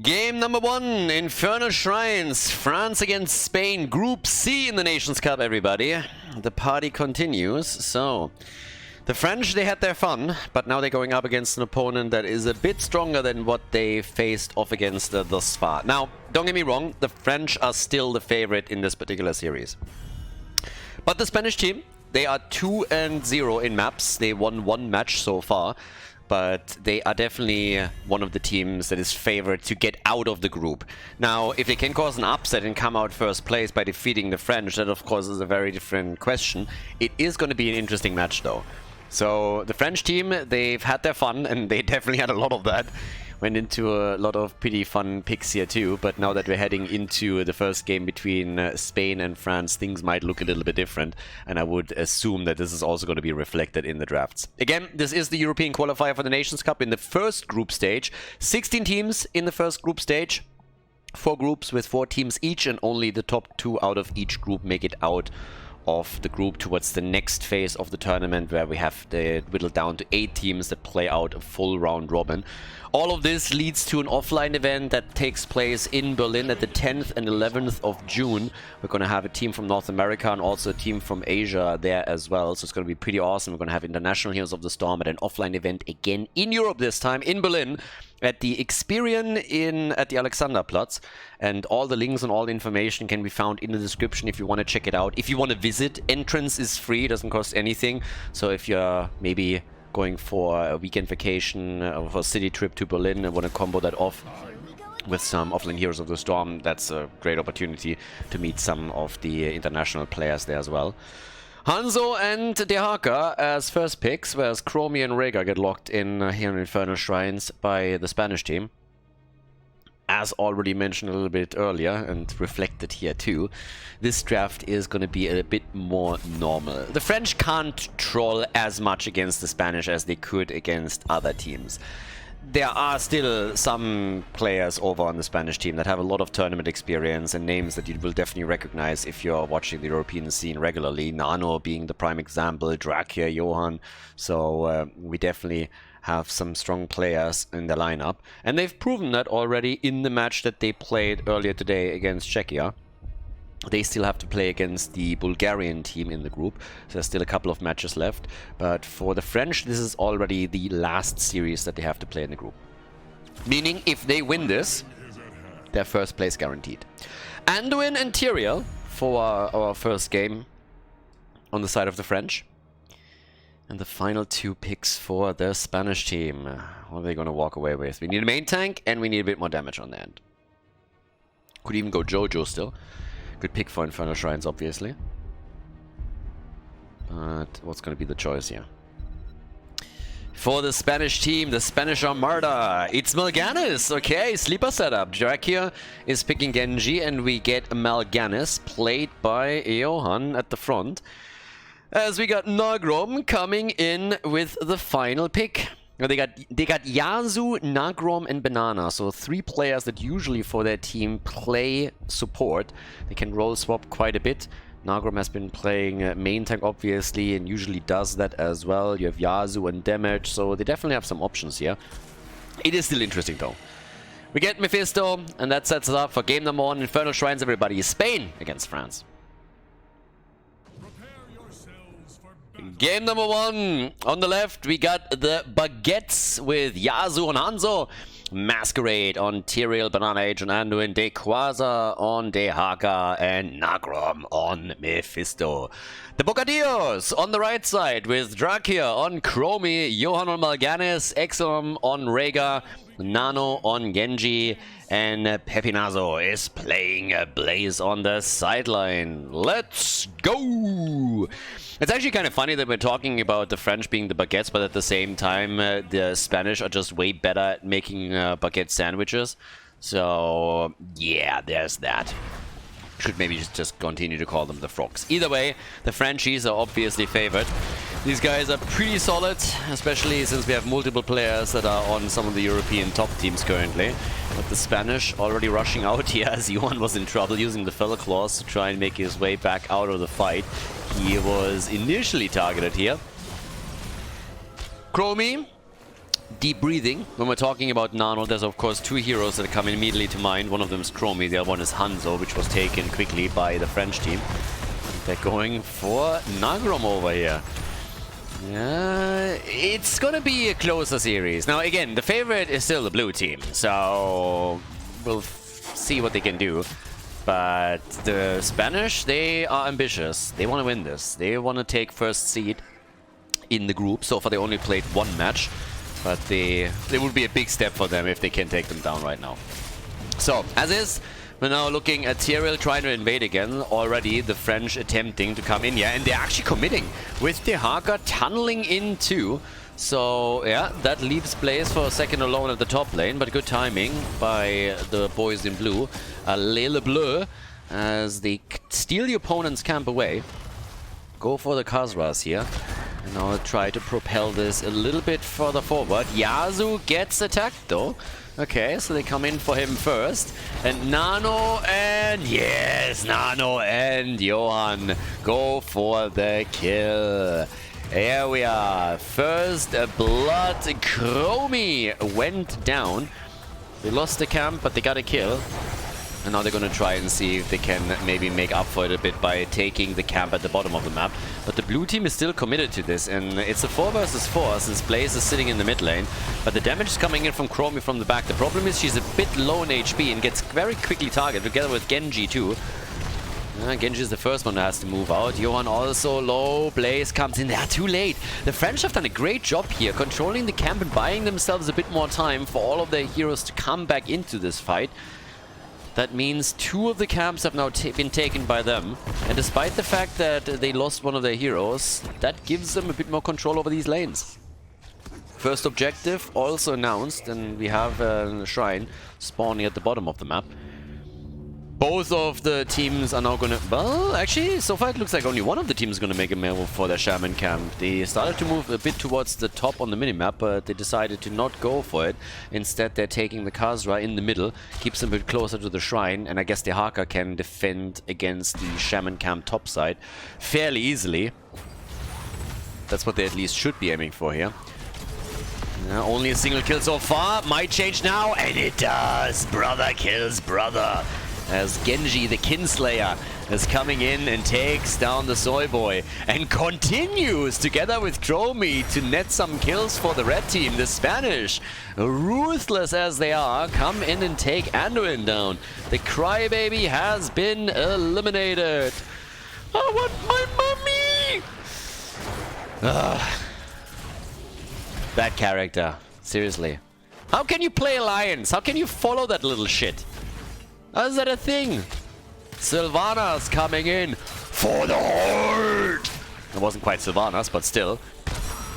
Game number 1, Infernal Shrines, France against Spain, Group C in the Nations Cup, everybody. The party continues. So, the French, they had their fun, but now they're going up against an opponent that is a bit stronger than what they faced off against thus far. Now, don't get me wrong, the French are still the favorite in this particular series. But the Spanish team, they are 2-0 in maps. They won 1 match so far. But they are definitely one of the teams that is favored to get out of the group. Now, if they can cause an upset and come out first place by defeating the French, that of course is a very different question. It is going to be an interesting match though. So the French team, they've had their fun, and they definitely had a lot of that. Went into a lot of pretty fun picks here too, but now that we're heading into the first game between Spain and France, things might look a little bit different, and I would assume that this is also going to be reflected in the drafts. Again, this is the European qualifier for the Nations Cup in the first group stage. 16 teams in the first group stage. 4 groups with 4 teams each, and only the top 2 out of each group make it out of the group towards the next phase of the tournament, where we have whittled down to 8 teams that play out a full round robin. All of this leads to an offline event that takes place in Berlin at the 10th and 11th of June. We're going to have a team from North America and also a team from Asia there as well, so it's going to be pretty awesome. We're going to have International Heroes of the Storm at an offline event again in Europe, this time in Berlin, at the Experian at the Alexanderplatz. And all the links and all the information can be found in the description if you want to check it out. If you want to visit, entrance is free, doesn't cost anything. So if you're maybe going for a weekend vacation or for a city trip to Berlin and want to combo that off with some offline Heroes of the Storm, that's a great opportunity to meet some of the international players there as well. Hanzo and Dehaka as first picks, whereas Chromie and Rega get locked in here in Infernal Shrines by the Spanish team. As already mentioned a little bit earlier and reflected here too, this draft is going to be a bit more normal. The French can't troll as much against the Spanish as they could against other teams. There are still some players over on the Spanish team that have a lot of tournament experience and names that you will definitely recognize if you're watching the European scene regularly. Nano being the prime example, Drakia, Johan. So we definitely have some strong players in the lineup. And they've proven that already in the match that they played earlier today against Czechia. They still have to play against the Bulgarian team in the group, so there's still a couple of matches left. But for the French, this is already the last series that they have to play in the group. Meaning, if they win this, their first place guaranteed. Anduin and Tyrael for our first game on the side of the French. And the final 2 picks for the Spanish team. What are they going to walk away with? We need a main tank, and we need a bit more damage on the end. Could even go Jojo still. Good pick for Infernal Shrines, obviously. But what's going to be the choice here? For the Spanish team, the Spanish Armada, it's Mal'Ganis. Okay, sleeper setup. Drakia is picking Genji, and we get Mal'Ganis, played by Johan at the front. As we got Nagrom coming in with the final pick. They got Yasu, Nagrom, and Banana, so 3 players that usually for their team play support. They can role swap quite a bit. Nagrom has been playing main tank, obviously, and usually does that as well. You have Yasu and damage, so they definitely have some options here. It is still interesting, though. We get Mephisto, and that sets us up for game number 1, Infernal Shrines, everybody. Spain against France. Game number 1. On the left, we got the Baguettes with Yasu and Hanzo. Masquerade on Tyrael, Banana Age on Anduin, Dequaza on Dehaka, and Nagrom on Mephisto. The Bocadillos on the right side with Drakia on Chromie, Johan on Mal'Ganis, Exum on Rega, Nano on Genji, and Pepinazo is playing Blaze on the sideline. Let's go! It's actually kind of funny that we're talking about the French being the baguettes, but at the same time, the Spanish are just way better at making baguette sandwiches. So, yeah, there's that. Should maybe just continue to call them the frogs. Either way, the Frenchies are obviously favored. These guys are pretty solid, especially since we have multiple players that are on some of the European top teams currently. But the Spanish already rushing out here as Johan was in trouble using the Fell Claws to try and make his way back out of the fight. He was initially targeted here. Chromie deep breathing. When we're talking about Nano, there's of course two heroes that come immediately to mind. One of them is Chromie, the other one is Hanzo, which was taken quickly by the French team. They're going for Nagrom over here. Yeah, it's gonna be a closer series. Now again, the favorite is still the blue team, so we'll see what they can do. But the Spanish, they are ambitious. They want to win this. They want to take first seed in the group. So far they only played one match, but it would be a big step for them if they can take them down right now. So, as is, we're now looking at Tyrael trying to invade again. Already the French attempting to come in here, and they're actually committing with Dehaka tunneling in too. So yeah, that leaves place for a second alone at the top lane, but good timing by the boys in blue. Le Bleu, as they steal the opponent's camp away. Go for the Khazras here. And now try to propel this a little bit further forward. Yasuo gets attacked though. Okay, so they come in for him first. And Nano and... yes, Nano and Johan go for the kill. Here we are. First blood. Chromie went down. They lost the camp, but they got a kill. And now they're going to try and see if they can maybe make up for it a bit by taking the camp at the bottom of the map. But the blue team is still committed to this, and it's a 4 versus 4 since Blaze is sitting in the mid lane. But the damage is coming in from Chromie from the back. The problem is she's a bit low in HP and gets very quickly targeted, together with Genji too. Genji is the first one that has to move out. Johan also low. Blaze comes in there too late. The French have done a great job here, controlling the camp and buying themselves a bit more time for all of their heroes to come back into this fight. That means 2 of the camps have now been taken by them. And despite the fact that they lost one of their heroes, that gives them a bit more control over these lanes. First objective also announced, and we have a shrine spawning at the bottom of the map. Both of the teams are now gonna... well, actually, so far it looks like only one of the teams is gonna make a move for their shaman camp. They started to move a bit towards the top on the minimap, but they decided to not go for it. Instead, they're taking the Khazra in the middle, keeps them a bit closer to the shrine, and I guess the Haka can defend against the shaman camp topside fairly easily. That's what they at least should be aiming for here. Only a single kill so far. Might change now, and it does. Brother kills brother. As Genji, the Kinslayer, is coming in and takes down the Soy Boy and continues together with Chromie to net some kills for the red team. The Spanish, ruthless as they are, come in and take Anduin down. The Crybaby has been eliminated. I want my mommy! That character, seriously. How can you play Alliance? How can you follow that little shit? How is that a thing? Sylvanas coming in for the Horde! It wasn't quite Sylvanas, but still.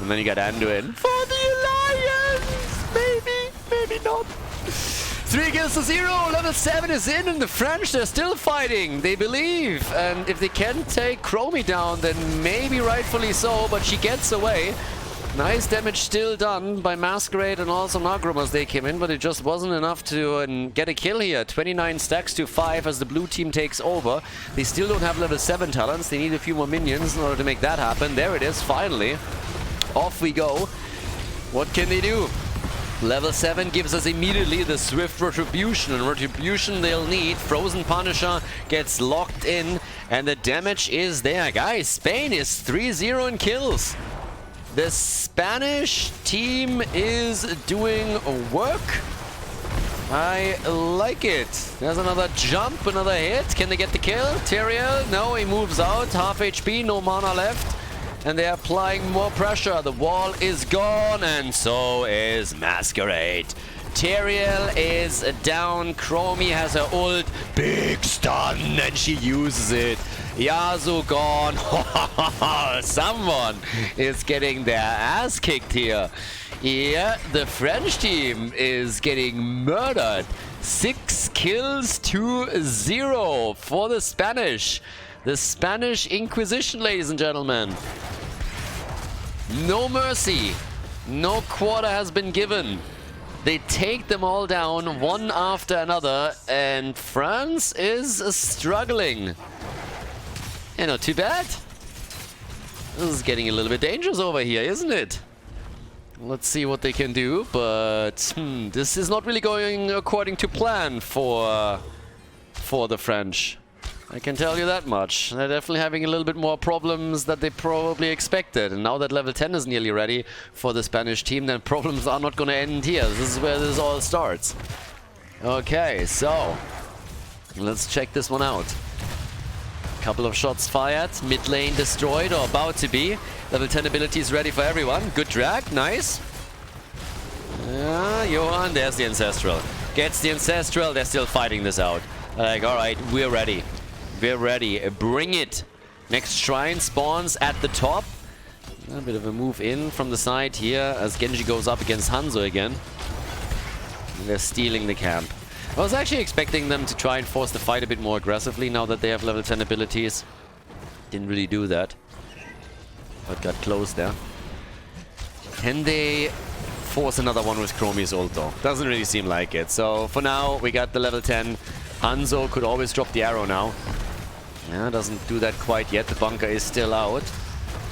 And then you got Anduin for the Alliance! Maybe, maybe not. 3 kills to 0, level 7 is in, and the French, they're still fighting. They believe, and if they can take Chromie down, then maybe rightfully so, but she gets away. Nice damage still done by Masquerade and also Nagrom as they came in, but it just wasn't enough to get a kill here. 29 stacks to 5 as the blue team takes over. They still don't have level 7 talents. They need a few more minions in order to make that happen. There it is, finally. Off we go. What can they do? Level 7 gives us immediately the Swift Retribution, and Retribution they'll need. Frozen Punisher gets locked in, and the damage is there. Guys, Spain is 3-0 in kills. The Spanish team is doing work. I like it. There's another jump, another hit. Can they get the kill? Tyrael? No, he moves out. Half HP, no mana left. And they're applying more pressure. The wall is gone, and so is Masquerade. Tyrael is down. Chromie has her ult. Big stun, and she uses it. Yasuo gone. Someone is getting their ass kicked here. Yeah, the French team is getting murdered. 6 kills to 0 for the Spanish. The Spanish Inquisition, ladies and gentlemen. No mercy. No quarter has been given. They take them all down one after another, and France is struggling. Yeah, not too bad. This is getting a little bit dangerous over here, isn't it? Let's see what they can do, but this is not really going according to plan for the French. I can tell you that much. They're definitely having a little bit more problems than they probably expected. And now that level 10 is nearly ready for the Spanish team, then problems are not going to end here. This is where this all starts. Okay, so let's check this one out. Couple of shots fired, mid lane destroyed or about to be. Level 10 abilities ready for everyone. Good drag, nice. Johan, there's the Ancestral. Gets the Ancestral, they're still fighting this out. Like, alright, we're ready. We're ready. Bring it. Next shrine spawns at the top. A bit of a move in from the side here as Genji goes up against Hanzo again. And they're stealing the camp. I was actually expecting them to try and force the fight a bit more aggressively now that they have level 10 abilities. Didn't really do that. But got close there. Can they force another one with Chromie's ult though? Doesn't really seem like it. So for now, we got the level 10. Hanzo could always drop the arrow now. Yeah, doesn't do that quite yet. The bunker is still out.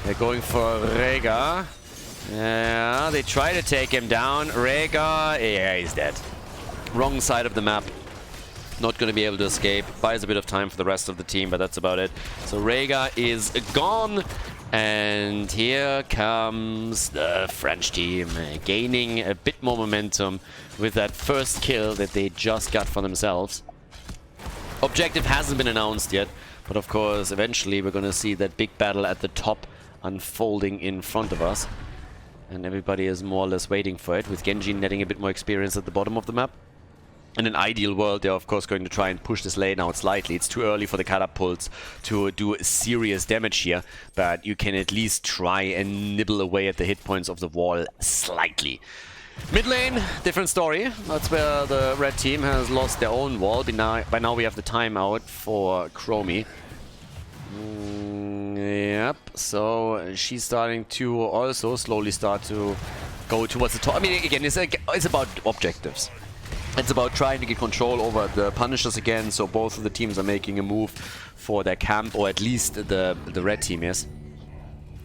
They're going for Rega. Yeah, they try to take him down. Rega, yeah, he's dead. Wrong side of the map. Not going to be able to escape. Buys a bit of time for the rest of the team, but that's about it. So Rega is gone. And here comes the French team, gaining a bit more momentum with that first kill that they just got for themselves. Objective hasn't been announced yet, but of course, eventually we're going to see that big battle at the top unfolding in front of us. And everybody is more or less waiting for it, with Genji netting a bit more experience at the bottom of the map. In an ideal world, they're of course going to try and push this lane out slightly. It's too early for the catapults to do serious damage here, but you can at least try and nibble away at the hit points of the wall slightly. Mid lane, different story. That's where the red team has lost their own wall. By now we have the timeout for Chromie. Yep, so she's starting to also slowly start to go towards the top. I mean, again, it's about objectives. It's about trying to get control over the Punishers again, so both of the teams are making a move for their camp, or at least the red team is.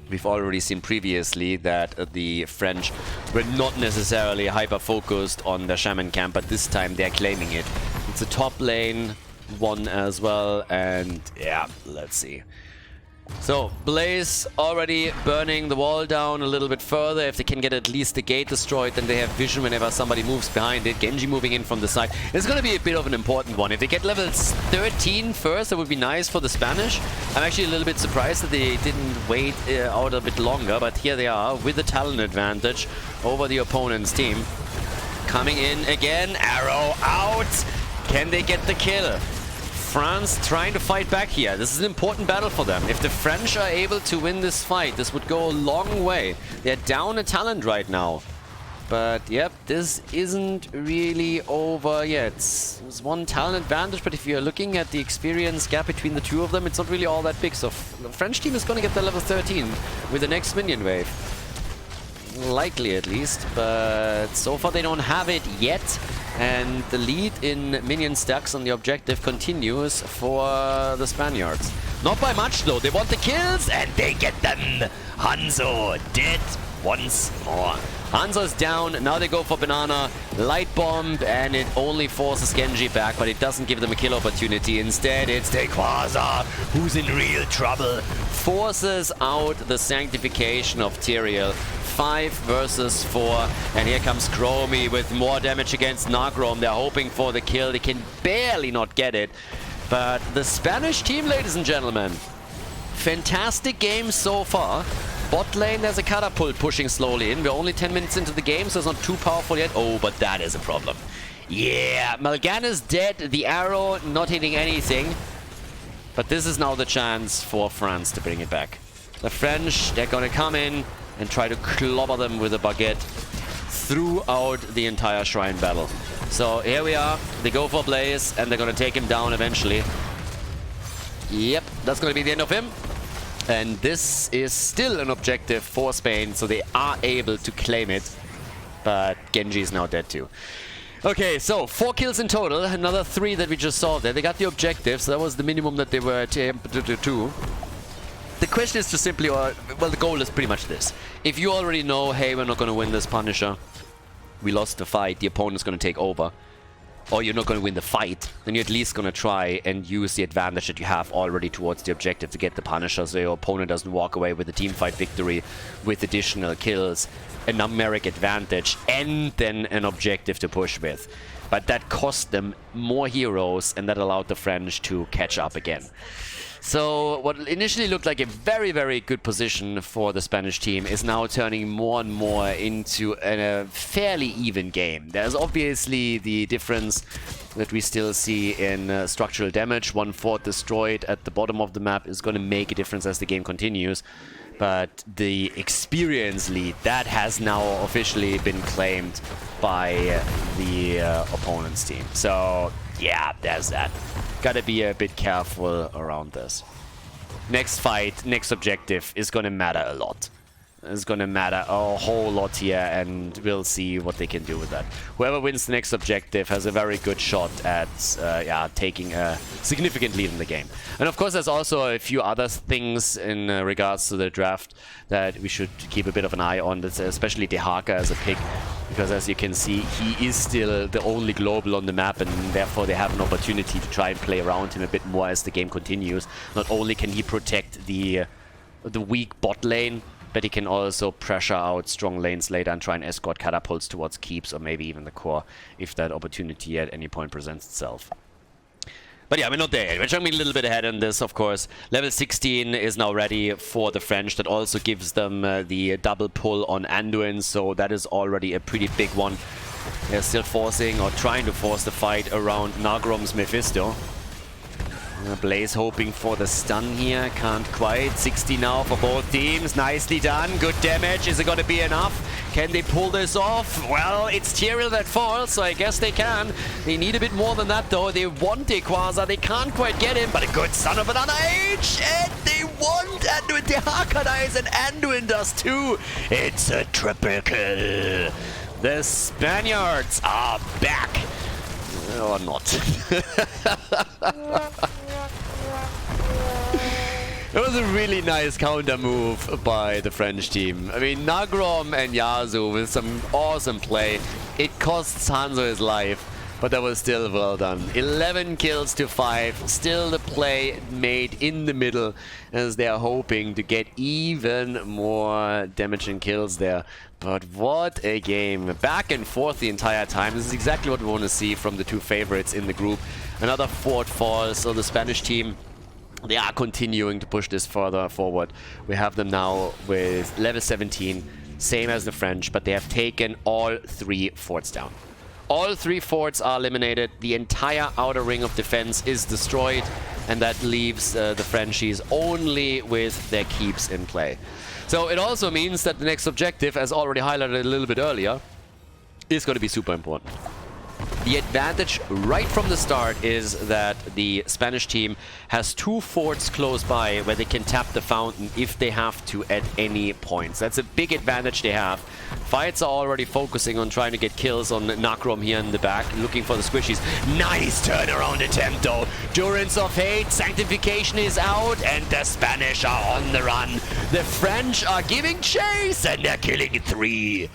We've already seen previously that the French were not necessarily hyper-focused on the Shaman camp, but this time they're claiming it. It's a top lane one as well, and yeah, let's see. So, Blaze already burning the wall down a little bit further. If they can get at least the gate destroyed, then they have vision whenever somebody moves behind it. Genji moving in from the side. It's going to be a bit of an important one. If they get level 13 first, that would be nice for the Spanish. I'm actually a little bit surprised that they didn't wait out a bit longer, but here they are with the talent advantage over the opponent's team. Coming in again, arrow out. Can they get the kill? France trying to fight back here. This is an important battle for them. If the French are able to win this fight, this would go a long way. They're down a talent right now. But yep, this isn't really over yet. It's one talent advantage, but if you're looking at the experience gap between the two of them, it's not really all that big. So the French team is going to get the level 13 with the next minion wave. Likely at least, but so far they don't have it yet. And the lead in minion stacks on the objective continues for the Spaniards. Not by much though, they want the kills and they get them. Hanzo dead once more. Hanzo's down, now they go for Banana, Light Bomb, and it only forces Genji back, but it doesn't give them a kill opportunity. Instead, it's Quasar who's in real trouble. Forces out the Sanctification of Tyrael. 5 versus 4, and here comes Chromie with more damage against Nagrom. They're hoping for the kill. They can barely not get it. But the Spanish team, ladies and gentlemen, fantastic game so far. Bot lane, there's a catapult pushing slowly in. We're only 10 minutes into the game, so it's not too powerful yet. Oh, but that is a problem. Yeah, Malgana's dead. The arrow not hitting anything. But this is now the chance for France to bring it back. The French, they're going to come in and try to clobber them with a baguette throughout the entire shrine battle. So here we are. They go for Blaze, and they're going to take him down eventually. Yep, that's going to be the end of him. And this is still an objective for Spain, so they are able to claim it. But Genji is now dead too. Okay, so 4 kills in total, another 3 that we just saw there. They got the objective, so that was the minimum that they were able to do. the question is just simply, well, the goal is pretty much this. If you already know, hey, we're not going to win this Punisher, we lost the fight, the opponent's going to take over, or you're not going to win the fight, then you're at least going to try and use the advantage that you have already towards the objective to get the Punisher, so your opponent doesn't walk away with a teamfight victory with additional kills, a numeric advantage, and then an objective to push with. But that cost them more heroes, and that allowed the French to catch up again. So what initially looked like a very, very good position for the Spanish team is now turning more and more into a fairly even game. There's obviously the difference that we still see in structural damage. 1/4 destroyed at the bottom of the map is going to make a difference as the game continues. But the experience lead, that has now officially been claimed by the opponent's team. So yeah, there's that. Gotta be a bit careful around this. Next fight, next objective is gonna matter a lot. It's gonna matter a whole lot here, and we'll see what they can do with that. Whoever wins the next objective has a very good shot at taking a significant lead in the game. And of course, there's also a few other things in regards to the draft that we should keep a bit of an eye on. That's especially Dehaka as a pick, because as you can see, he is still the only global on the map, and therefore they have an opportunity to try and play around him a bit more as the game continues. Not only can he protect the weak bot lane, but he can also pressure out strong lanes later and try and escort catapults towards keeps or maybe even the core if that opportunity at any point presents itself. But yeah, we're not there yet. We're jumping a little bit ahead on this, of course. Level 16 is now ready for the French. That also gives them the double pull on Anduin, so that is already a pretty big one. They're still forcing or trying to force the fight around Nagrom's Mephisto. Blaze hoping for the stun here, can't quite. 60 now for both teams, nicely done, good damage. Is it going to be enough? Can they pull this off? Well, it's Tyrael that falls, so I guess they can. They need a bit more than that though. They want Quasar, they can't quite get him, but a good son of another age, and they want Anduin. Dehaka dies and Anduin does too. It's a triple kill. The Spaniards are back. Or not. It was a really nice counter move by the French team. I mean, Nagrom and Yasuo with some awesome play. It costs Hanzo his life, but that was still well done. 11 kills to 5. Still the play made in the middle as they are hoping to get even more damage and kills there. But what a game. Back and forth the entire time. This is exactly what we want to see from the two favorites in the group. Another fort falls, so the Spanish team, they are continuing to push this further forward. We have them now with level 17, same as the French, but they have taken all 3 forts down. All 3 forts are eliminated, the entire outer ring of defense is destroyed, and that leaves the Frenchies only with their keeps in play. So it also means that the next objective, as already highlighted a little bit earlier, is going to be super important. The advantage right from the start is that the Spanish team has 2 forts close by where they can tap the fountain if they have to at any points. That's a big advantage they have. Fights are already focusing on trying to get kills on Nagrom here in the back, looking for the squishies. Nice turnaround attempt though. Durance of Hate, Sanctification is out, and the Spanish are on the run. The French are giving chase, and they're killing 3.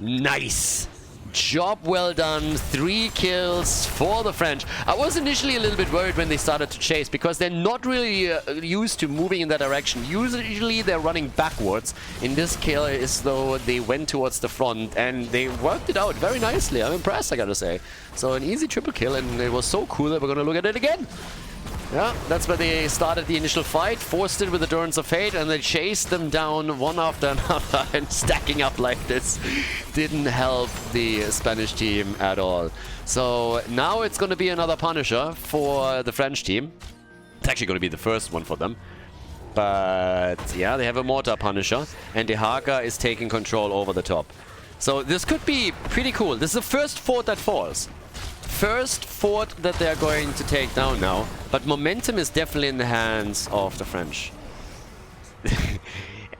Nice. Job well done, 3 kills for the French. I was initially a little bit worried when they started to chase because they're not really used to moving in that direction. Usually they're running backwards. In this kill, as though they went towards the front and they worked it out very nicely. I'm impressed, I gotta say. So an easy triple kill, and it was so cool that we're gonna look at it again. Yeah, that's where they started the initial fight, forced it with the Durance of Fate, and they chased them down one after another, and stacking up like this didn't help the Spanish team at all. So now it's going to be another Punisher for the French team. It's actually going to be the first one for them. But yeah, they have a Mortar Punisher, and Dehaka is taking control over the top. So this could be pretty cool. This is the first fort that falls. First fort that they're going to take down now, but momentum is definitely in the hands of the French.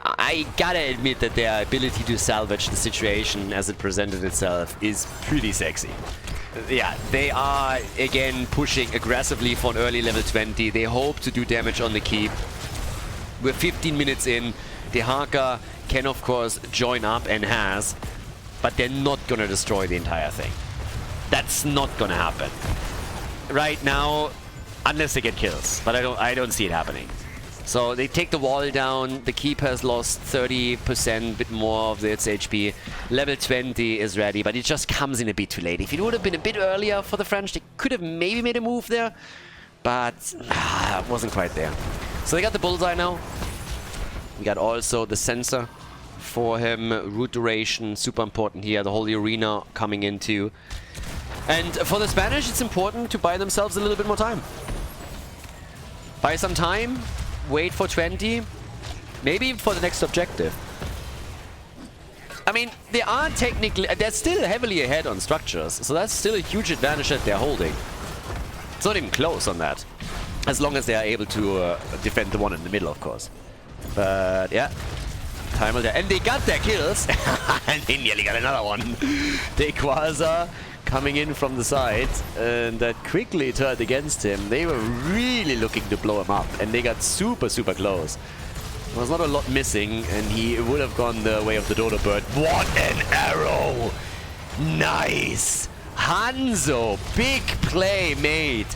I gotta admit that their ability to salvage the situation as it presented itself is pretty sexy. Yeah, they are again pushing aggressively for an early level 20. They hope to do damage on the keep. We're 15 minutes in. The Haka can, of course, join up and has, but they're not gonna destroy the entire thing. That's not gonna happen right now, unless they get kills. But I don't see it happening. So they take the wall down. The keep has lost 30%, bit more of its HP. Level 20 is ready, but it just comes in a bit too late. If it would have been a bit earlier for the French, they could have maybe made a move there, but it wasn't quite there. So they got the bullseye now. We got also the sensor for him. Root duration, super important here. The whole arena coming into. And for the Spanish, it's important to buy themselves a little bit more time. Buy some time. Wait for 20, maybe for the next objective. I mean, they are technically, they're still heavily ahead on structures, so that's still a huge advantage that they're holding. It's not even close on that, as long as they are able to defend the one in the middle, of course. But yeah, time will tell. And they got their kills, and they nearly got another one. Dequaza coming in from the side, and that quickly turned against him. They were really looking to blow him up, and they got super, super close. There was not a lot missing, and he would have gone the way of the dodo bird. What an arrow! Nice! Hanzo, big play made.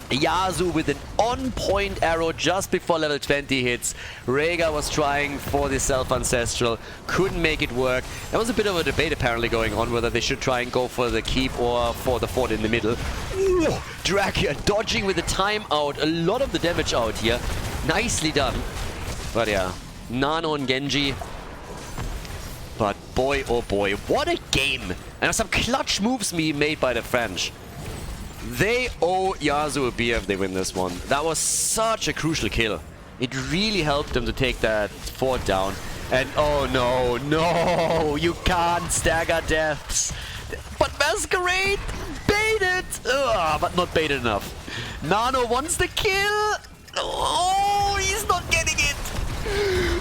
Yasu with an on-point arrow just before level 20 hits. Rhaegar was trying for the Self-Ancestral, couldn't make it work. There was a bit of a debate apparently going on whether they should try and go for the keep or for the fort in the middle. Ooh, Dracula dodging with the timeout, a lot of the damage out here. Nicely done. But yeah, Nano and Genji. But boy, oh boy, what a game! And some clutch moves being made by the French. They owe Yasu a beer if they win this one. That was such a crucial kill. It really helped them to take that fort down. And oh no, no, you can't stagger deaths. But Masquerade baited! Ugh, but not baited enough. Nano wants the kill! Oh, he's not getting it!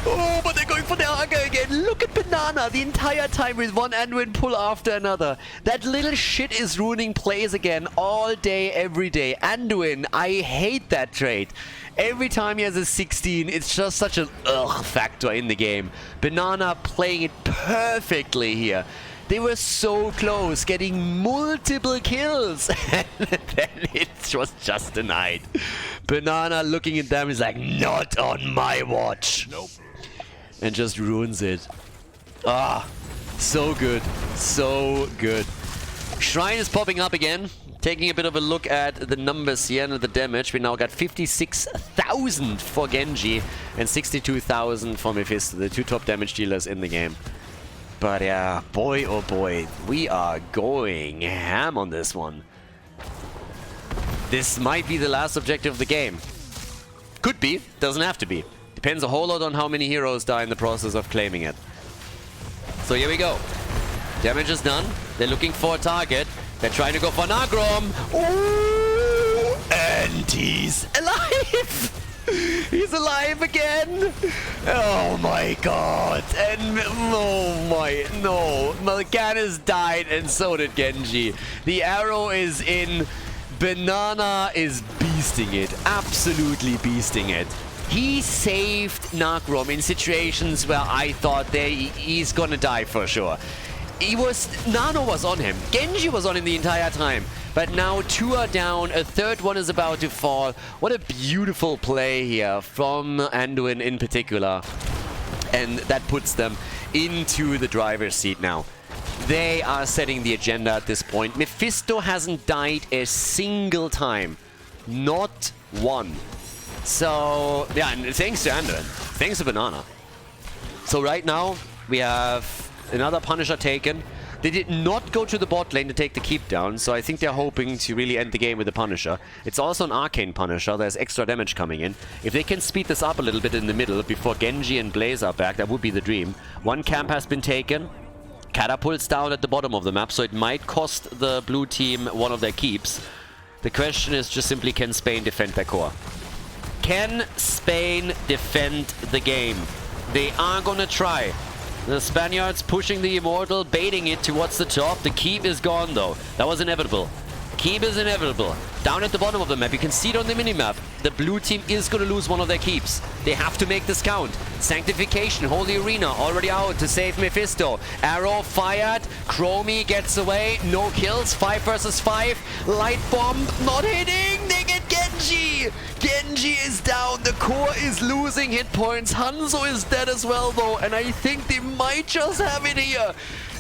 Oh, but they're going for the Haka again. Look at Banana the entire time with one Anduin pull after another. That little shit is ruining plays again all day, every day. Anduin, I hate that trait. Every time he has a 16, it's just such an ugh factor in the game. Banana playing it perfectly here. They were so close, getting multiple kills, and then it was just denied. Banana looking at them is like, not on my watch. Nope. And just ruins it. Ah, so good, so good. Shrine is popping up again. Taking a bit of a look at the numbers here and the damage. We now got 56,000 for Genji and 62,000 for Mephisto, the two top damage dealers in the game. But yeah, boy oh boy, we are going ham on this one. This might be the last objective of the game. Could be, doesn't have to be. Depends a whole lot on how many heroes die in the process of claiming it. So here we go. Damage is done. They're looking for a target. They're trying to go for Nagrom. Ooh, and he's alive! He's alive again! Oh my god! And oh my, no. Mal'Ganis died and so did Genji. The arrow is in. Banana is beasting it. Absolutely beasting it. He saved Nagrom in situations where I thought he's gonna die for sure. Nano was on him. Genji was on him the entire time. But now two are down, a third one is about to fall. What a beautiful play here from Anduin in particular. And that puts them into the driver's seat now. They are setting the agenda at this point. Mephisto hasn't died a single time. Not one. So, yeah, and thanks to Anduin. Thanks to Banana. So right now, we have another Punisher taken. They did not go to the bot lane to take the keep down, so I think they're hoping to really end the game with the Punisher. It's also an Arcane Punisher, there's extra damage coming in. If they can speed this up a little bit in the middle before Genji and Blaze are back, that would be the dream. One camp has been taken. Catapults down at the bottom of the map, so it might cost the blue team one of their keeps. The question is just simply, can Spain defend their core? Can Spain defend the game? They are gonna try. The Spaniards pushing the Immortal, baiting it towards the top. The keep is gone though. That was inevitable. Keep is inevitable. Down at the bottom of the map, you can see it on the minimap. The blue team is going to lose one of their keeps. They have to make this count. Sanctification, Holy Arena, already out to save Mephisto. Arrow fired. Chromie gets away. No kills. 5 versus 5. Light bomb not hitting. They get Genji. Genji is down. The core is losing hit points. Hanzo is dead as well, though. And I think they might just have it here.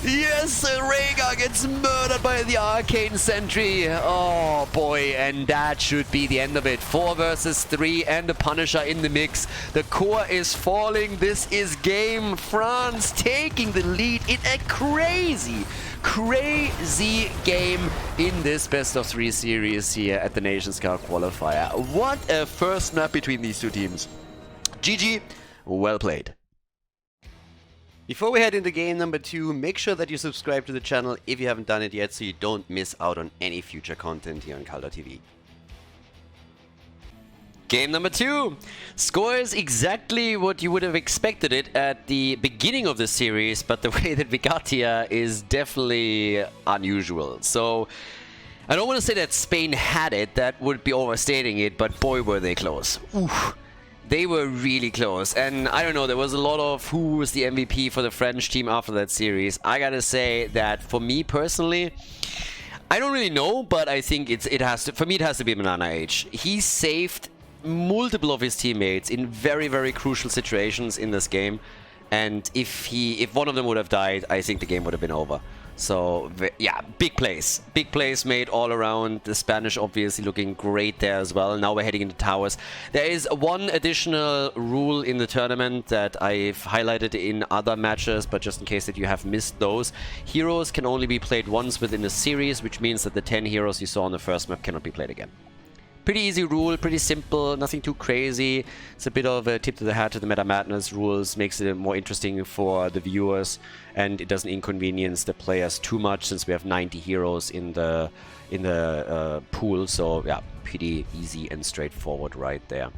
Yes, Rhaegar gets murdered by the Arcane Sentry. Oh boy, and that should be the end of it. 4 versus 3 and the Punisher in the mix. The core is falling. This is game. France taking the lead in a crazy game in this best of 3 series here at the Nations Cup qualifier. What a first map between these two teams. GG, well played. Before we head into game number 2, make sure that you subscribe to the channel if you haven't done it yet so you don't miss out on any future content here on Khaldor TV. Game number 2 scores exactly what you would have expected it at the beginning of the series, but the way that we got here is definitely unusual. So I don't want to say that Spain had it, that would be overstating it, but boy were they close. Oof. They were really close, and I don't know, there was a lot of who was the MVP for the French team after that series. I gotta say that for me personally, I don't really know, but I think for me it has to be Banana Age. He saved multiple of his teammates in very, very crucial situations in this game, and if one of them would have died, I think the game would have been over. So, yeah, big plays made all around. The Spanish obviously looking great there as well. Now we're heading into towers. There is one additional rule in the tournament that I've highlighted in other matches, but just in case that you have missed those. Heroes can only be played once within a series, which means that the 10 heroes you saw on the first map cannot be played again. Pretty easy rule, pretty simple, nothing too crazy. It's a bit of a tip to the hat to the Meta Madness rules, makes it more interesting for the viewers, and it doesn't inconvenience the players too much since we have 90 heroes in the pool. So yeah, pretty easy and straightforward right there.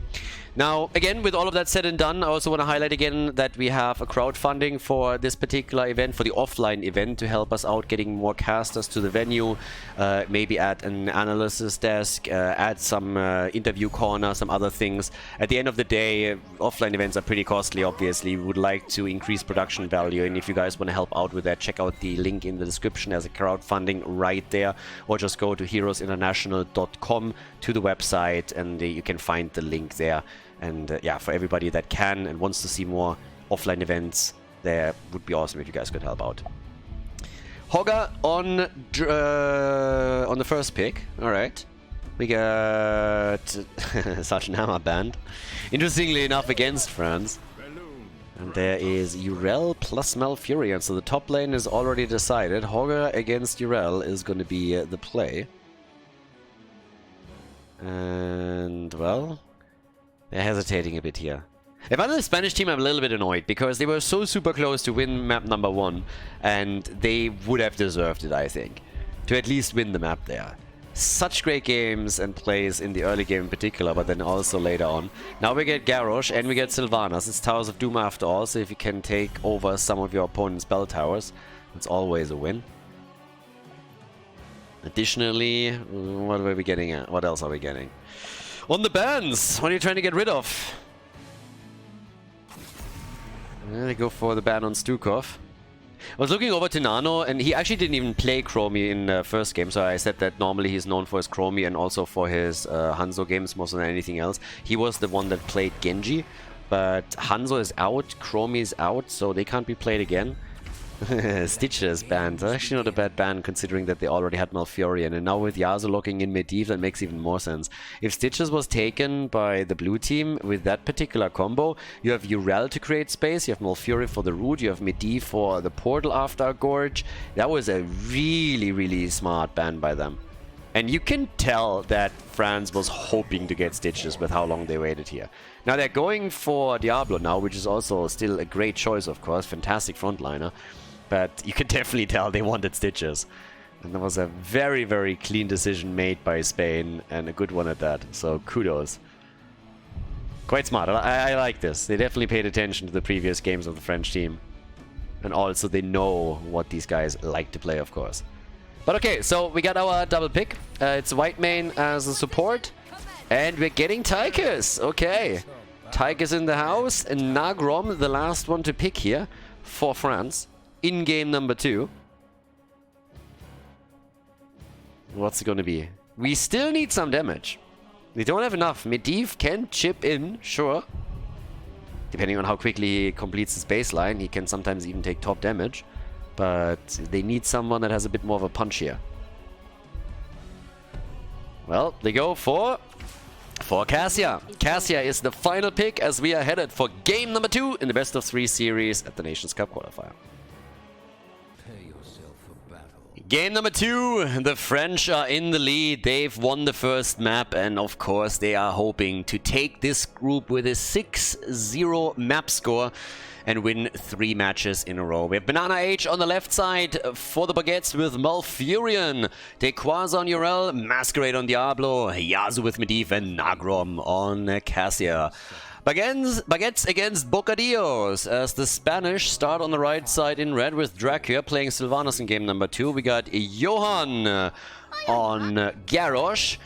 Now, again, with all of that said and done, I also want to highlight again that we have a crowdfunding for this particular event, for the offline event, to help us out getting more casters to the venue, maybe add an analysis desk, add some interview corner, some other things. At the end of the day, offline events are pretty costly, obviously. We would like to increase production value, and if you guys want to help out with that, check out the link in the description. There's a crowdfunding right there, or just go to heroesinternational.com to the website, and you can find the link there. And yeah, for everybody that can and wants to see more offline events, there would be awesome if you guys could help out. Hogger on the first pick. All right, we got Sergeant Hammer banned. Interestingly enough, against France. And there is Urel plus Malfurion. So the top lane is already decided. Hogger against Urel is going to be the play. And well, they're hesitating a bit here. If I'm the Spanish team, I'm a little bit annoyed because they were so super close to win map number 1, and they would have deserved it, I think, to at least win the map there. Such great games and plays in the early game in particular, but then also later on. Now we get Garrosh and we get Sylvanas. It's Towers of Doom after all, so if you can take over some of your opponent's bell towers, it's always a win. Additionally, what are we getting at? What else are we getting? On the bans! What are you trying to get rid of? They go for the ban on Stukov. I was looking over to Nano, and he actually didn't even play Chromie in the first game, so I said that normally he's known for his Chromie and also for his Hanzo games more than anything else. He was the one that played Genji, but Hanzo is out, Chromie is out, so they can't be played again. Stitches banned. Actually not a bad ban considering that they already had Malfurion, and now with Yasuo locking in Medivh, that makes even more sense. If Stitches was taken by the blue team with that particular combo, you have Urel to create space, you have Malfurion for the root, you have Medivh for the portal after Gorge. That was a really, really smart ban by them. And you can tell that France was hoping to get Stitches with how long they waited here. Now they're going for Diablo now, which is also still a great choice, of course. Fantastic frontliner. But you can definitely tell they wanted Stitches. And that was a very, very clean decision made by Spain, and a good one at that. So kudos. Quite smart. I like this. They definitely paid attention to the previous games of the French team. And also they know what these guys like to play, of course. But okay, so we got our double pick. It's White Mane as a support. And we're getting Tychus. Okay. Tychus in the house. And Nagrom, the last one to pick here for France. In game number 2. What's it going to be? We still need some damage. We don't have enough. Medivh can chip in, sure. Depending on how quickly he completes his baseline, he can sometimes even take top damage. But they need someone that has a bit more of a punch here. Well, they go for Cassia. Cassia is the final pick as we are headed for game number 2 in the best of 3 series at the Nations Cup qualifier. Game number 2, the French are in the lead. They've won the first map, and of course they are hoping to take this group with a 6-0 map score and win 3 matches in a row. We have Banana H on the left side for the Baguettes with Malfurion, Dequaza on Urel, Masquerade on Diablo, Yazu with Medivh, and Nagrom on Cassia. Baguettes against Bocadillos as the Spanish start on the right side in red with Dracula playing Sylvanas in game number 2. We got Johan on Garrosh,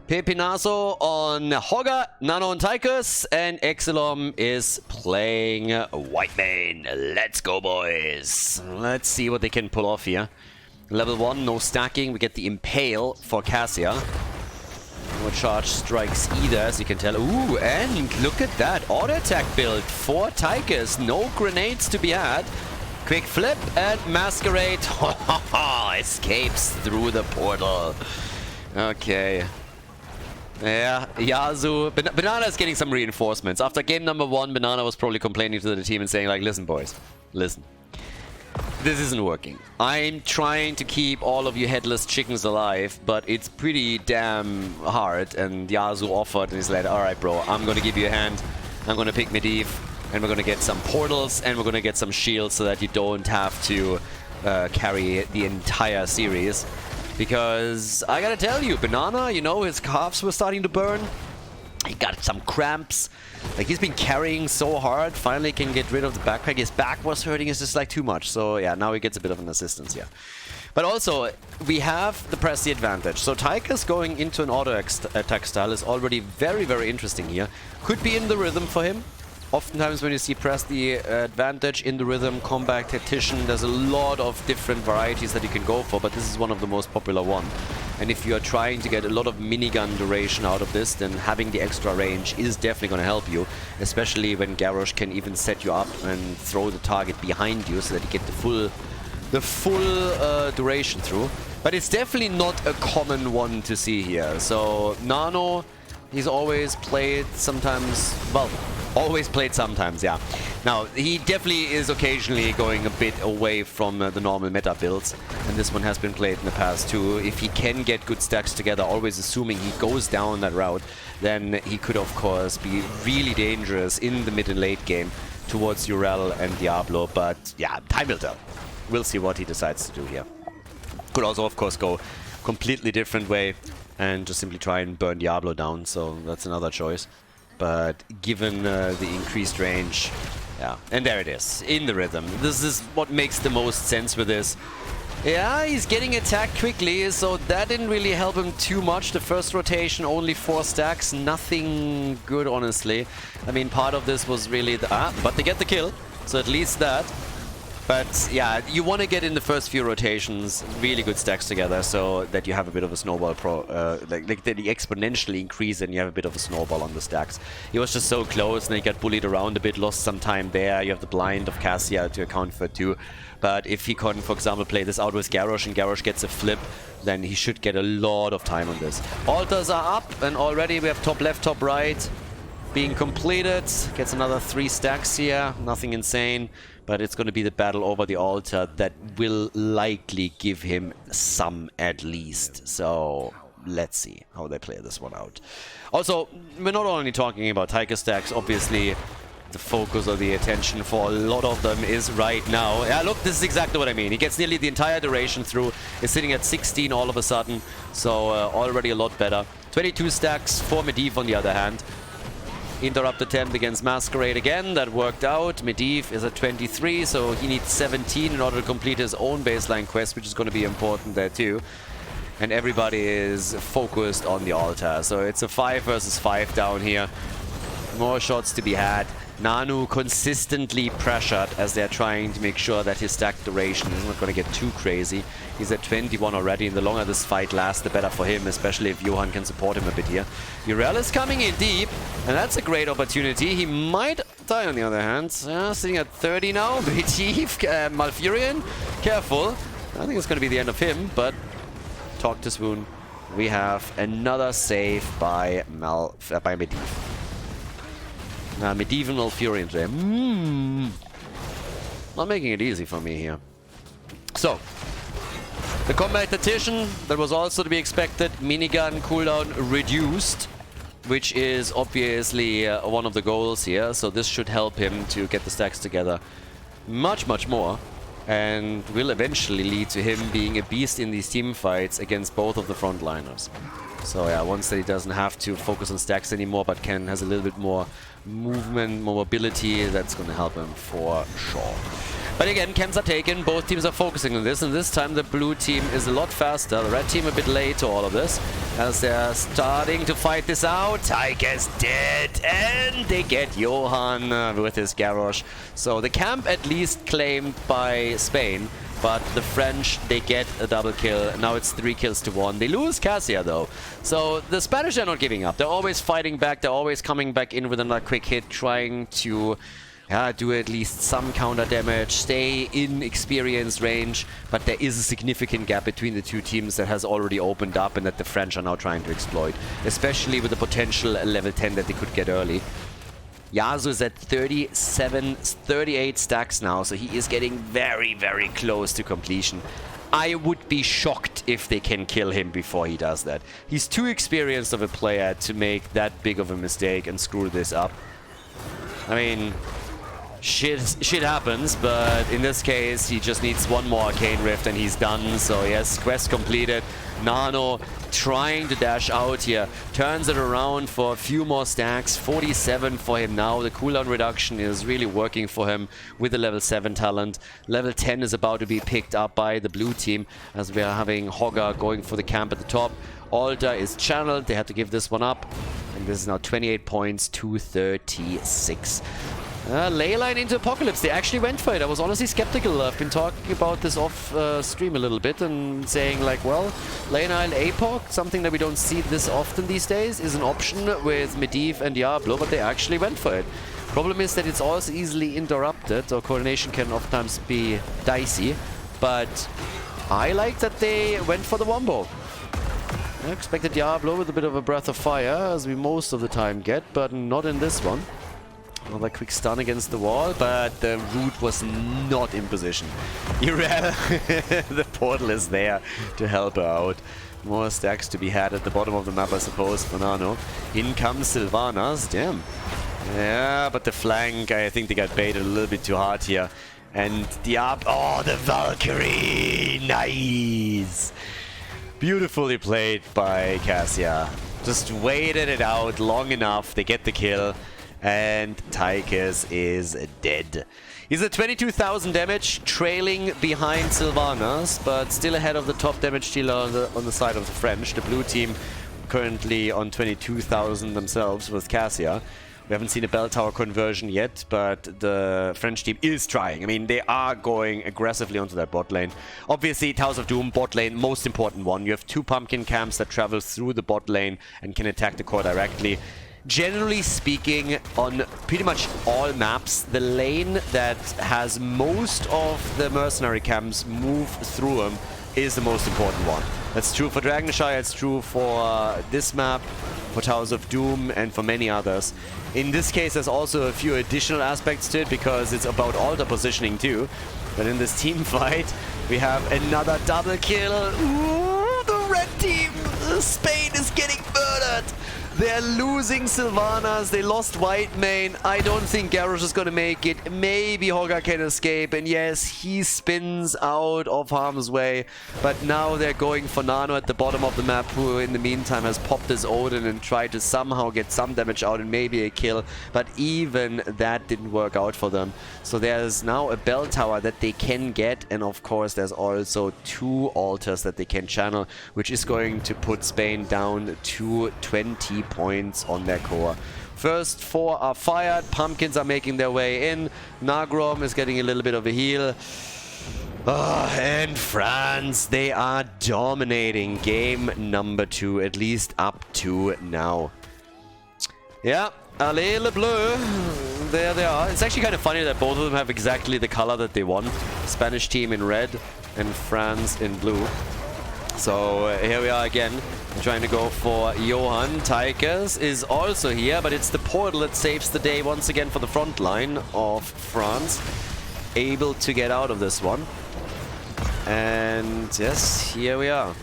Pepinazo on Hogga, Nano on Tychus, and Exelom is playing White Mane. Let's go, boys. Let's see what they can pull off here. Level 1, no stacking. We get the Impale for Cassia. No charge strikes either, as you can tell. Ooh, and look at that. Auto attack build for Tychus. No grenades to be had. Quick flip and Masquerade escapes through the portal. Okay. Yeah, Yazu. Banana is getting some reinforcements. After game number 1, Banana was probably complaining to the team and saying like, listen boys, listen. This isn't working. I'm trying to keep all of you headless chickens alive, but it's pretty damn hard. And Yazu offered and he's like, alright bro, I'm gonna give you a hand. I'm gonna pick Medivh, and we're gonna get some portals, and we're gonna get some shields so that you don't have to carry the entire series. Because I gotta tell you, Banana, you know, his calves were starting to burn. He got some cramps. Like, he's been carrying so hard. Finally can get rid of the backpack. His back was hurting. It's just like too much. So yeah, now he gets a bit of an assistance here. But also, we have the press the advantage. So Tychus going into an auto attack style is already very, very interesting here. Could be in the rhythm for him. Oftentimes when you see press the advantage in the rhythm, combat, tactician, there's a lot of different varieties that you can go for, but this is one of the most popular one. And if you are trying to get a lot of minigun duration out of this, then having the extra range is definitely going to help you, especially when Garrosh can even set you up and throw the target behind you so that you get the full duration through. But it's definitely not a common one to see here. So Nano, he's always played sometimes, well, always played sometimes, yeah. Now, he definitely is occasionally going a bit away from the normal meta builds, and this one has been played in the past too. If he can get good stacks together, always assuming he goes down that route, then he could of course be really dangerous in the mid and late game towards Urel and Diablo, but yeah, time will tell. We'll see what he decides to do here. Could also of course go completely different way and just simply try and burn Diablo down, so that's another choice. But given the increased range, yeah, and there it is, in the rhythm. This is what makes the most sense with this. Yeah, he's getting attacked quickly, so that didn't really help him too much. The first rotation, only 4 stacks, nothing good, honestly. I mean, part of this was really the... but they get the kill, so at least that. But yeah, you want to get in the first few rotations really good stacks together so that you have a bit of a snowball like that you exponentially increase and you have a bit of a snowball on the stacks. He was just so close and he got bullied around a bit, lost some time there. You have the blind of Cassia to account for too. But if he can, for example, play this out with Garrosh and Garrosh gets a flip, then he should get a lot of time on this. Altars are up and already we have top left, top right being completed. Gets another 3 stacks here, nothing insane. But it's going to be the battle over the altar that will likely give him some at least. So let's see how they play this one out. Also, we're not only talking about Tychus stacks. Obviously, the focus of the attention for a lot of them is right now. Yeah, look, this is exactly what I mean. He gets nearly the entire duration through. He's sitting at 16 all of a sudden. So already a lot better. 22 stacks for Medivh on the other hand. Interrupt attempt against Masquerade again. That worked out. Medivh is at 23, so he needs 17 in order to complete his own baseline quest, which is going to be important there too. And everybody is focused on the altar. So it's a 5 versus 5 down here. More shots to be had. Nanu consistently pressured as they're trying to make sure that his stack duration is not going to get too crazy. He's at 21 already, and the longer this fight lasts, the better for him, especially if Johan can support him a bit here. Yrel is coming in deep, and that's a great opportunity. He might die on the other hand. Sitting at 30 now. Medivh, Malfurion, careful. I think it's going to be the end of him, but talk to Swoon. We have another save by Medivh. Medieval Malfurion there. Not making it easy for me here. So, the combat tactician, that was also to be expected. Minigun cooldown reduced, which is obviously one of the goals here. So this should help him to get the stacks together much, much more. And will eventually lead to him being a beast in these team fights against both of the frontliners. So yeah, once that he doesn't have to focus on stacks anymore, but has a little bit more movement, more mobility, that's going to help him for sure. But again, camps are taken, both teams are focusing on this, and this time the blue team is a lot faster, the red team a bit late to all of this, as they're starting to fight this out. Tyke is dead, and they get Johan with his Garrosh. So the camp at least claimed by Spain, but the French, they get a double kill. Now it's 3 kills to 1. They lose Cassia though. So the Spanish are not giving up. They're always fighting back. They're always coming back in with another quick hit, trying to do at least some counter damage, stay in experience range. But there is a significant gap between the two teams that has already opened up and that the French are now trying to exploit. Especially with the potential level 10 that they could get early. Yasuo is at 38 stacks now, so he is getting very, very close to completion. I would be shocked if they can kill him before he does that. He's too experienced of a player to make that big of a mistake and screw this up. I mean, shit happens, but in this case, he just needs one more Arcane Rift and he's done. So yes, quest completed. Nano trying to dash out here, turns it around for a few more stacks. 47 for him now. The cooldown reduction is really working for him with the level 7 talent. Level 10 is about to be picked up by the blue team as we are having Hogger going for the camp at the top. Altar is channeled. They had to give this one up. And this is now 28 points to 36. Leyline into Apocalypse. They actually went for it. I was honestly skeptical. I've been talking about this off stream a little bit and saying like, well, Leyline APOC, something that we don't see this often these days, is an option with Medivh and Diablo, but they actually went for it. Problem is that it's also easily interrupted, or coordination can oftentimes be dicey, but I like that they went for the wombo. I expected Diablo with a bit of a breath of fire, as we most of the time get, but not in this one. Another quick stun against the wall, but the root was not in position. Yrel, the portal is there to help her out. More stacks to be had at the bottom of the map, I suppose, for Nano. In comes Sylvanas, damn. Yeah, but the flank, I think they got baited a little bit too hard here. And oh, the Valkyrie, nice! Beautifully played by Cassia. Just waited it out long enough, they get the kill. And Tychus is dead. He's at 22,000 damage, trailing behind Sylvanas, but still ahead of the top damage dealer on the side of the French. The blue team currently on 22,000 themselves with Cassia. We haven't seen a bell tower conversion yet, but the French team is trying. I mean, they are going aggressively onto that bot lane. Obviously, Towers of Doom, bot lane, most important one. You have 2 pumpkin camps that travel through the bot lane and can attack the core directly. Generally speaking, on pretty much all maps, the lane that has most of the mercenary camps move through them is the most important one. That's true for Dragonshire, it's true for this map, for Towers of Doom, and for many others. In this case, there's also a few additional aspects to it, because it's about altar positioning too. But in this team fight, we have another double kill. Ooh, the red team! Spain is getting murdered! They're losing Sylvanas. They lost Whitemane. I don't think Garrosh is going to make it. Maybe Hogga can escape. And yes, he spins out of harm's way. But now they're going for Nano at the bottom of the map, who in the meantime has popped his Odin and tried to somehow get some damage out and maybe a kill. But even that didn't work out for them. So there's now a bell tower that they can get. And of course, there's also 2 altars that they can channel, which is going to put Spain down to 20 points on their core. First 4 are fired. Pumpkins are making their way in. Nagrom is getting a little bit of a heal. And France, they are dominating game number 2, at least up to now. Yeah, Allez le Bleu. There they are. It's actually kind of funny that both of them have exactly the color that they won. Spanish team in red and France in blue. So here we are again, trying to go for Johan. Tykes is also here, but it's the portal that saves the day once again for the front line of France. Able to get out of this one. And yes, here we are.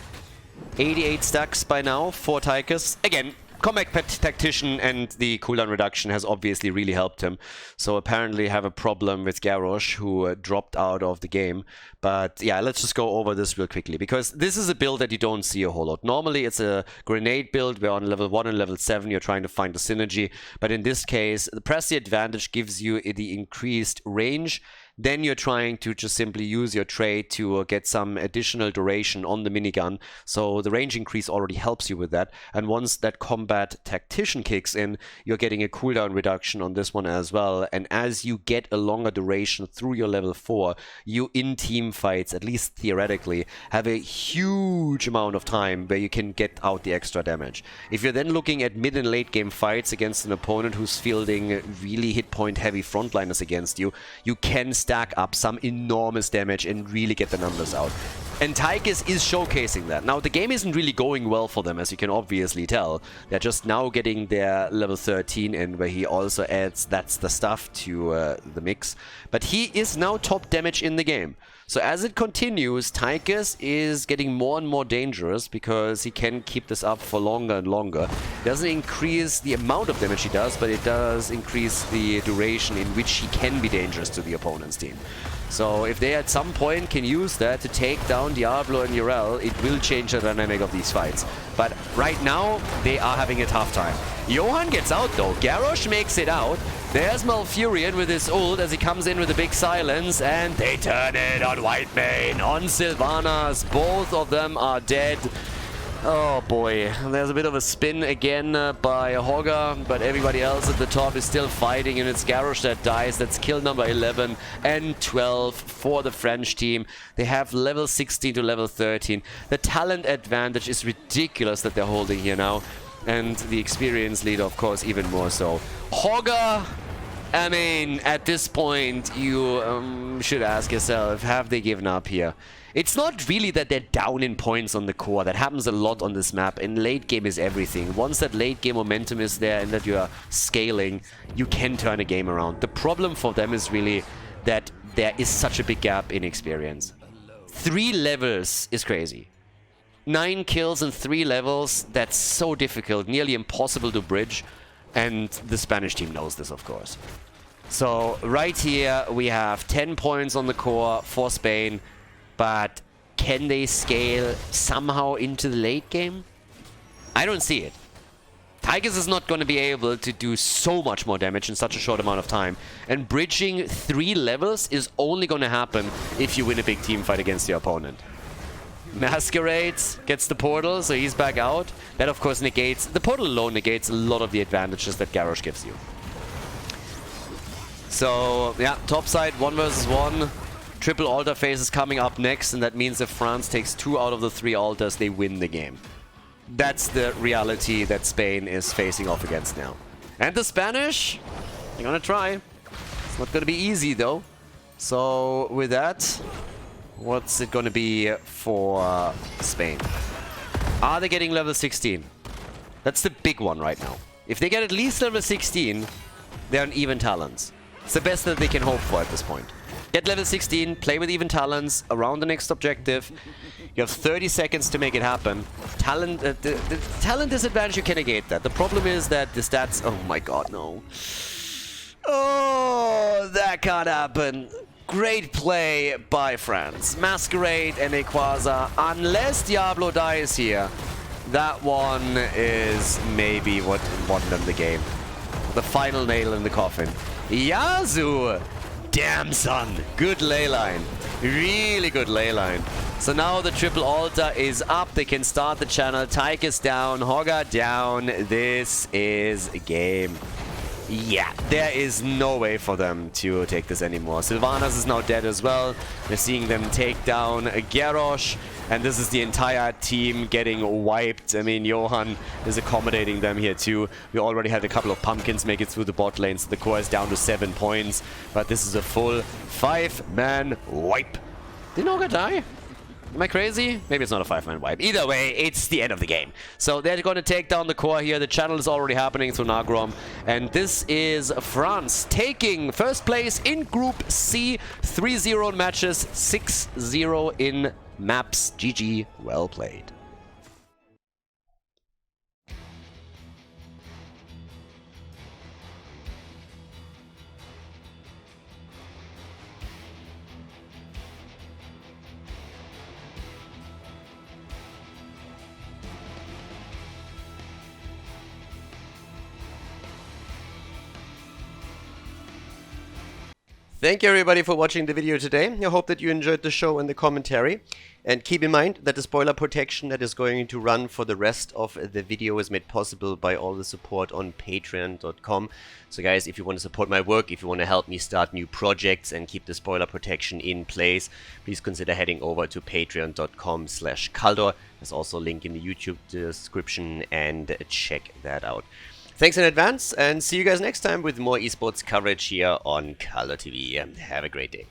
88 stacks by now for Tykes. Again, Combat Tactician and the cooldown reduction has obviously really helped him. So apparently have a problem with Garrosh, who dropped out of the game. But yeah, let's just go over this real quickly, because this is a build that you don't see a whole lot. Normally it's a grenade build where on level 1 and level 7 you're trying to find the synergy. But in this case, the Press the Advantage gives you the increased range. Then you're trying to just simply use your trade to get some additional duration on the minigun. So the range increase already helps you with that. And once that Combat Tactician kicks in, you're getting a cooldown reduction on this one as well. And as you get a longer duration through your level 4, you in team fights, at least theoretically, have a huge amount of time where you can get out the extra damage. If you're then looking at mid and late game fights against an opponent who's fielding really hit point heavy frontliners against you, you can stack up some enormous damage and really get the numbers out. And Tykes is showcasing that. Now, the game isn't really going well for them, as you can obviously tell. They're just now getting their level 13 in, where he also adds That's the Stuff to the mix. But he is now top damage in the game. So as it continues, Tykes is getting more and more dangerous, because he can keep this up for longer and longer. It doesn't increase the amount of damage he does, but it does increase the duration in which he can be dangerous to the opponent's team. So if they at some point can use that to take down Diablo and Urel, it will change the dynamic of these fights. But right now, they are having a tough time. Johan gets out though. Garrosh makes it out. There's Malfurion with his ult as he comes in with a big silence, and they turn it on Whitemane, on Sylvanas. Both of them are dead. Oh boy, there's a bit of a spin again by Hogga, but everybody else at the top is still fighting, and it's Garrosh that dies. That's kill number 11 and 12 for the French team. They have level 16 to level 13. The talent advantage is ridiculous that they're holding here now, and the experience lead, of course, even more so. Hogga, I mean, at this point, you should ask yourself, have they given up here? It's not really that they're down in points on the core. That happens a lot on this map, and late game is everything. Once that late game momentum is there and that you are scaling, you can turn a game around. The problem for them is really that there is such a big gap in experience. 3 levels is crazy. 9 kills in 3 levels, that's so difficult, nearly impossible to bridge. And the Spanish team knows this, of course. So right here we have 10 points on the core for Spain. But can they scale somehow into the late game? I don't see it. Tykes is not going to be able to do so much more damage in such a short amount of time. And bridging 3 levels is only going to happen if you win a big team fight against your opponent. Masquerades gets the portal, so he's back out. That, of course, negates... The portal alone negates a lot of the advantages that Garrosh gives you. So, yeah, top side, 1 versus 1. Triple altar phase is coming up next, and that means if France takes 2 out of the 3 altars, they win the game. That's the reality that Spain is facing off against now. And the Spanish, they're gonna try. It's not gonna be easy though. So with that, what's it gonna be for Spain? Are they getting level 16? That's the big one right now. If they get at least level 16, they're on even talents. It's the best that they can hope for at this point. Get level 16, play with even talents around the next objective. You have 30 seconds to make it happen. Talent, the talent disadvantage, you can negate that. The problem is that the stats... Oh my god, no. Oh, that can't happen. Great play by France. Masquerade and Equaza. Unless Diablo dies here, that one is maybe what won them the game. The final nail in the coffin. Yazu! Damn, son. Good ley line. Really good ley line. So now the triple altar is up. They can start the channel. Tyke is down. Hogger down. This is a game. Yeah, there is no way for them to take this anymore. Sylvanas is now dead as well. We're seeing them take down Garrosh. And this is the entire team getting wiped. I mean, Johan is accommodating them here too. We already had a couple of pumpkins make it through the bot lane, so the core is down to 7 points. But this is a full 5-man wipe. Did Noga die? Am I crazy? Maybe it's not a 5-man wipe. Either way, it's the end of the game. So they're going to take down the core here. The channel is already happening through Nagrom. And this is France taking first place in Group C. 3-0 in matches, 6-0 in maps. GG, well played. Thank you everybody for watching the video today. I hope that you enjoyed the show and the commentary. And keep in mind that the spoiler protection that is going to run for the rest of the video is made possible by all the support on patreon.com. So guys, if you want to support my work, if you want to help me start new projects and keep the spoiler protection in place, please consider heading over to patreon.com/Khaldor. There's also a link in the YouTube description, and check that out. Thanks in advance, and see you guys next time with more esports coverage here on Khaldor TV. Have a great day.